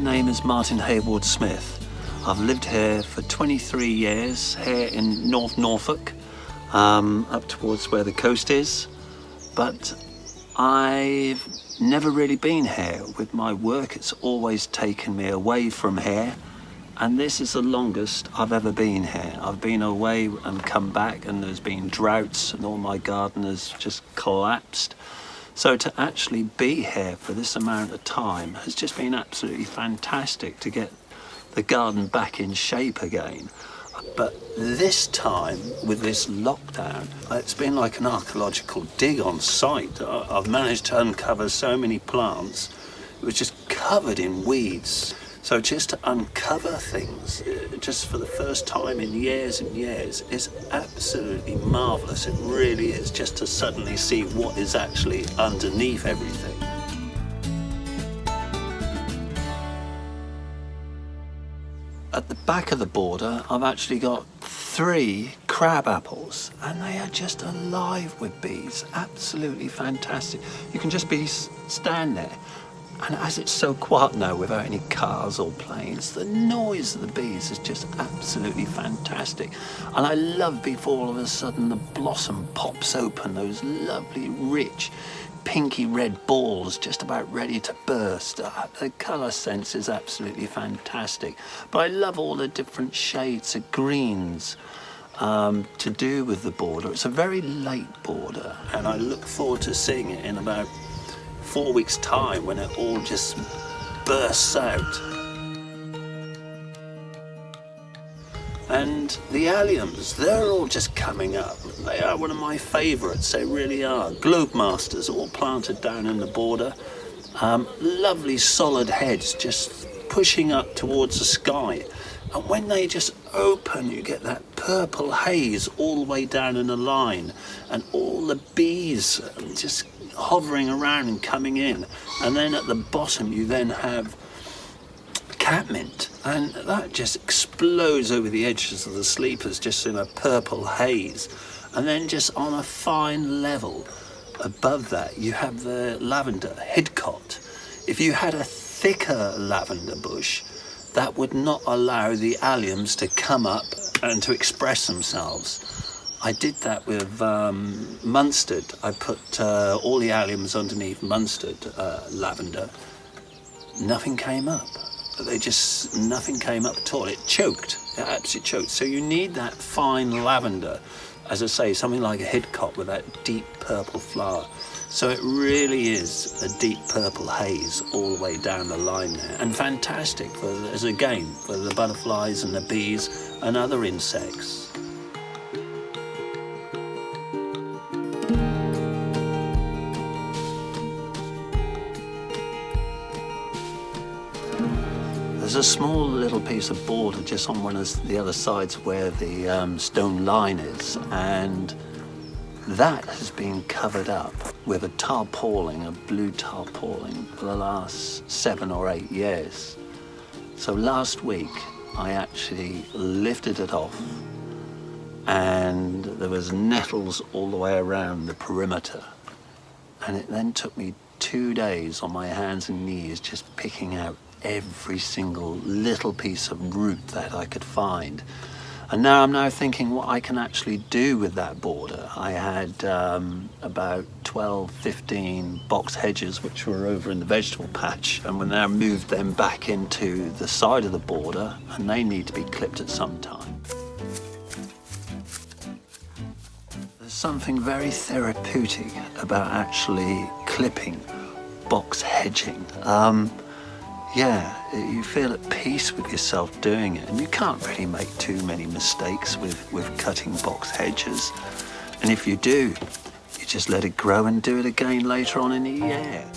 name is Martin Hayward Smith. I've lived here for 23 years, here in North Norfolk, up towards where the coast is. But I've never really been here. With my work, it's always taken me away from here. And this is the longest I've ever been here. I've been away and come back, and there's been droughts and all my garden has just collapsed. So to actually be here for this amount of time has just been absolutely fantastic to get the garden back in shape again. But this time, with this lockdown, it's been like an archaeological dig on site. I've managed to uncover so many plants. It was just covered in weeds. So just to uncover things, just for the first time in years and years, is absolutely marvellous. It really is, just to suddenly see what is actually underneath everything. At the back of the border, I've actually got 3 crab apples, and they are just alive with bees. Absolutely fantastic. You can just stand there. And as it's so quiet now, without any cars or planes, the noise of the bees is just absolutely fantastic. And I love before all of a sudden the blossom pops open, those lovely, rich, pinky red balls just about ready to burst. The colour sense is absolutely fantastic. But I love all the different shades of greens to do with the border. It's a very late border, and I look forward to seeing it in about 4 weeks' time, when it all just bursts out. And the alliums, they're all just coming up. They are one of my favourites, they really are. Globe masters, all planted down in the border. Lovely solid heads just pushing up towards the sky. And when they just open, you get that purple haze all the way down in a line, and all the bees just hovering around and coming in. And then at the bottom you then have catmint, and that just explodes over the edges of the sleepers just in a purple haze. And then just on a fine level above that you have the lavender headcott. If you had a thicker lavender bush, that would not allow the alliums to come up and to express themselves. I did that with mustard. I put all the alliums underneath mustard lavender. Nothing came up. Nothing came up at all. It choked. It absolutely choked. So you need that fine lavender, as I say, something like a headcott with that deep purple flower. So it really is a deep purple haze all the way down the line there, and fantastic for the butterflies and the bees and other insects. There's a small little piece of border just on one of the other sides where the stone line is, and that has been covered up with a tarpaulin, a blue tarpaulin, for the last 7 or 8 years. So last week I actually lifted it off, and there was nettles all the way around the perimeter, and it then took me 2 days on my hands and knees just picking out every single little piece of root that I could find. And now I'm thinking what I can actually do with that border. I had about 12, 15 box hedges which were over in the vegetable patch, and we now moved them back into the side of the border, and they need to be clipped at some time. There's something very therapeutic about actually clipping box hedging. Yeah, you feel at peace with yourself doing it, and you can't really make too many mistakes with cutting box hedges. And if you do, you just let it grow and do it again later on in the year.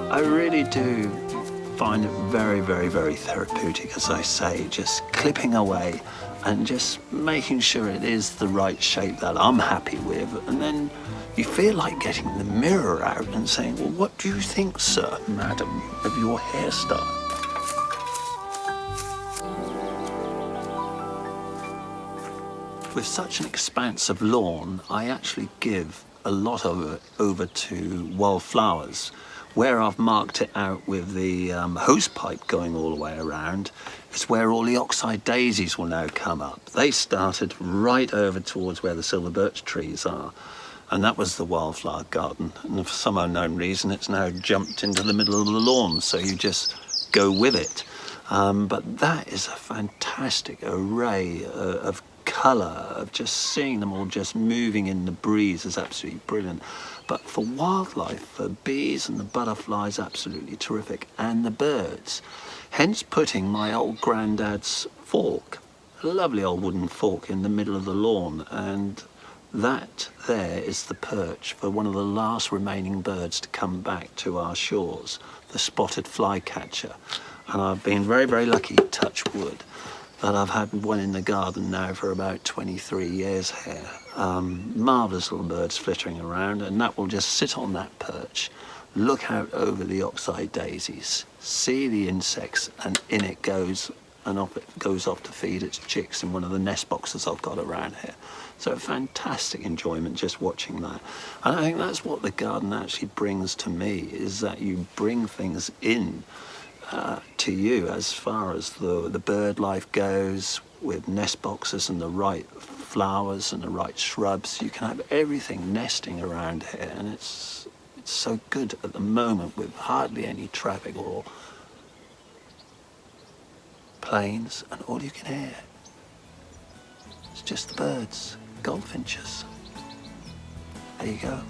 I really do find it very, very, very therapeutic, as I say, just clipping away and just making sure it is the right shape that I'm happy with. And then you feel like getting the mirror out and saying, well, what do you think, sir, madam, of your hairstyle? With such an expansive lawn, I actually give a lot of it over to wildflowers, Where I've marked it out with the hose pipe going all the way around is where all the oxeye daisies will now come up. They started right over towards where the silver birch trees are, and that was the wildflower garden, and for some unknown reason it's now jumped into the middle of the lawn, so you just go with it. But that is a fantastic array of colour, of just seeing them all just moving in the breeze is absolutely brilliant. But for wildlife, for bees and the butterflies, absolutely terrific, and the birds. Hence putting my old granddad's fork, a lovely old wooden fork, in the middle of the lawn, and that there is the perch for one of the last remaining birds to come back to our shores, the spotted flycatcher. And I've been very, very lucky, touch wood, that I've had one in the garden now for about 23 years here. Marvellous little birds flittering around, and that will just sit on that perch, look out over the oxeye daisies, see the insects, and in it goes, and off it goes off to feed its chicks in one of the nest boxes I've got around here. So fantastic enjoyment just watching that. And I think that's what the garden actually brings to me, is that you bring things in to you as far as the bird life goes, with nest boxes and the right flowers and the right shrubs. You can have everything nesting around here, and it's so good at the moment with hardly any traffic or planes, and all you can hear is just the birds, goldfinches. There you go.